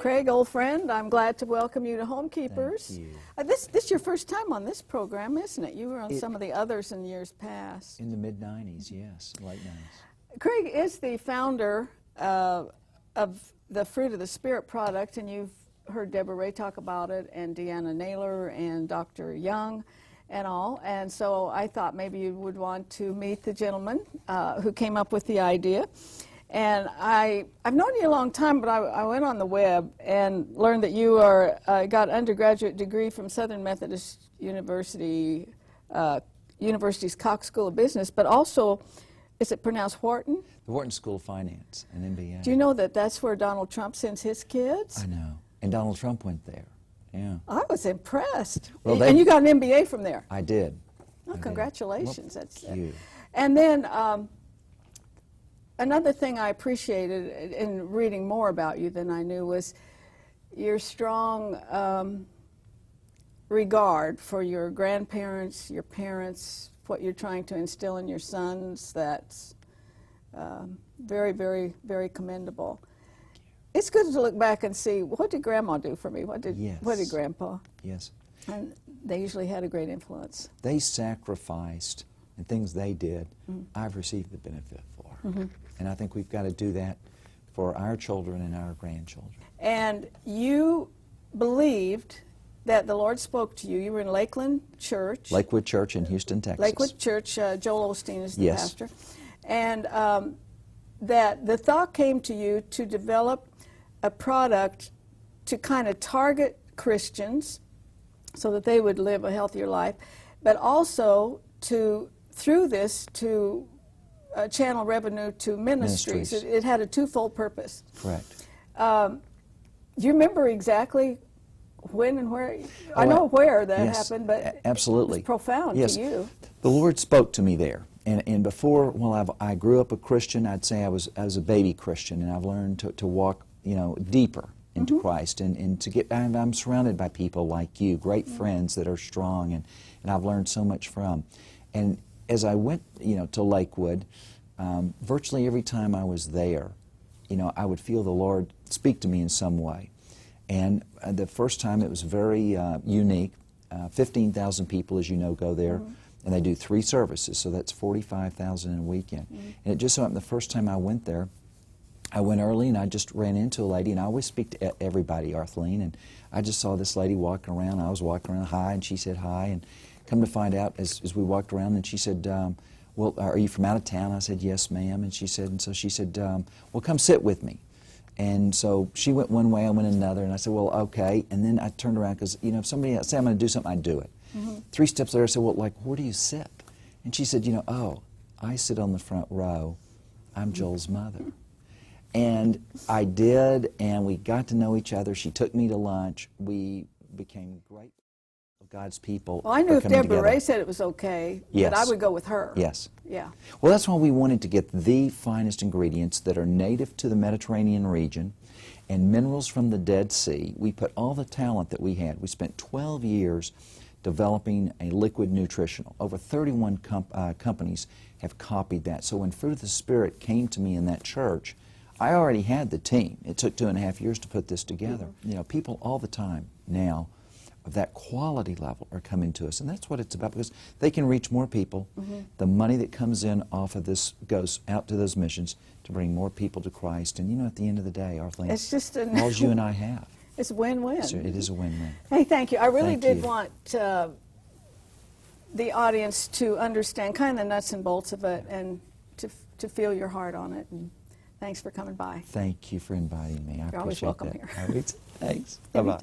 Craig, old friend, I'm glad to welcome you to Homekeepers. Thank you. This is your first time on this program, isn't it? You were on some of the others in years past. In the mid-90s, yes, late 90s. Craig is the founder of the Fruit of the Spirit product, and you've heard Deborah Ray talk about it, and Deanna Naylor, and Dr. Young, and all. And so I thought maybe you would want to meet the gentleman who came up with the idea. And I've known you a long time, but I went on the web and learned that you got an undergraduate degree from Southern Methodist University's Cox School of Business, but also, is it pronounced Wharton? The Wharton School of Finance, an MBA. Do you know that that's where Donald Trump sends his kids? I know. And Donald Trump went there. Yeah. I was impressed. Well, and you got an MBA from there? I did. Well, congratulations. Well, That's thank you. And then another thing I appreciated in reading more about you than I knew was your strong regard for your grandparents, your parents, what you're trying to instill in your sons. That's very, very, very commendable. It's good to look back and see, what did Grandma do for me? What did Grandpa? Yes. And they usually had a great influence. They sacrificed, and things they did, I've received the benefit for. And I think we've got to do that for our children and our grandchildren. And you believed that the Lord spoke to you. You were in Lakeland Church. Lakewood Church in Houston, Texas. Lakewood Church. Joel Osteen is the Yes. pastor. And that the thought came to you to develop a product to kind of target Christians so that they would live a healthier life, but also to, through this, to channel revenue to ministries. It had a twofold purpose. Correct. Do you remember exactly when and where? I know where that happened, but absolutely. It was profound to you. The Lord spoke to me there. And before, well, I grew up a Christian. I'd say I was a baby Christian, and I've learned to walk, deeper into Christ, and to get. I'm surrounded by people like you, great friends that are strong, and I've learned so much from. And as I went, to Lakewood, virtually every time I was there, I would feel the Lord speak to me in some way. And the first time it was very unique. 15,000 people, as you know, go there. And they do 3 services, so that's 45,000 in a weekend. And it just so happened the first time I went there, I went early and I just ran into a lady, and I always speak to everybody, Arthleen, and I just saw this lady walking around. I was walking around, hi, and she said hi, and come to find out as we walked around, and she said, well, are you from out of town? I said, yes, ma'am, and so she said, well, come sit with me. And so she went one way, I went another, and I said, well, okay, and then I turned around, because, if somebody said I'm going to do something, I'd do it. 3 steps later, I said, well, where do you sit? And she said, oh, I sit on the front row. I'm Joel's mother. And I did, and we got to know each other. She took me to lunch. We became great God's people. Well, I knew if Deborah Ray said it was okay, that I would go with her. Yes. Yeah. Well, that's why we wanted to get the finest ingredients that are native to the Mediterranean region and minerals from the Dead Sea. We put all the talent that we had. We spent 12 years developing a liquid nutritional. Over 31 companies have copied that. So when Fruit of the Spirit came to me in that church, I already had the team. It took 2.5 years to put this together. People all the time now of that quality level are coming to us, and that's what it's about, because they can reach more people. The money that comes in off of this goes out to those missions to bring more people to Christ. And at the end of the day, Arthleen, it's just all you and I have. It's a win-win. It is a win-win. Hey, thank you. I really did want the audience to understand kind of the nuts and bolts of it, and to feel your heart on it. And thanks for coming by. Thank you for inviting me. I appreciate that. You're always welcome here. Thanks. Bye-bye.